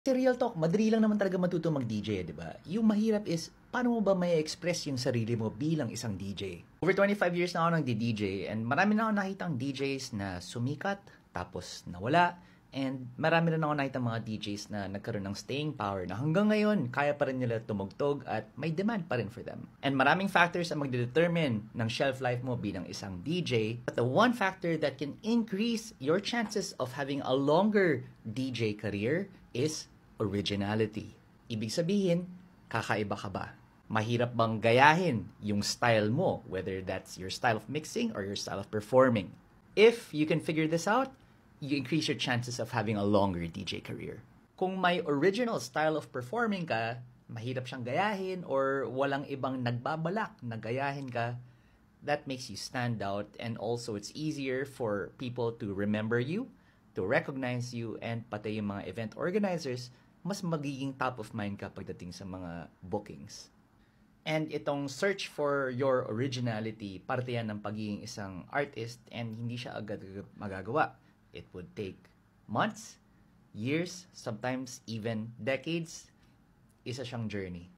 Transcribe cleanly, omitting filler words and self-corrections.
Real talk, madali lang naman talaga matuto mag-DJ, di ba? Yung mahirap is, paano mo ba may express yung sarili mo bilang isang DJ? Over 25 years na ako nang DJ and marami na ako nakitang DJs na sumikat, tapos nawala, and marami rin ako nakitang mga DJs na nagkaroon ng staying power na hanggang ngayon, kaya pa rin nila tumugtog at may demand pa rin for them. And maraming factors ang magdedetermine ng shelf life mo bilang isang DJ, but the one factor that can increase your chances of having a longer DJ career is originality. Ibig sabihin, kakaiba ka ba? Mahirap bang gayahin yung style mo, whether that's your style of mixing or your style of performing? If you can figure this out, you increase your chances of having a longer DJ career. Kung may original style of performing ka, mahirap siyang gayahin or walang ibang nagbabalak na gayahin ka, that makes you stand out, and also it's easier for people to remember you, to recognize you, and pati yung mga event organizers, mas magiging top of mind ka pagdating sa mga bookings. And itong search for your originality, parte yan ng pagiging isang artist, and hindi siya agad magagawa. It would take months, years, sometimes even decades. Isa siyang journey.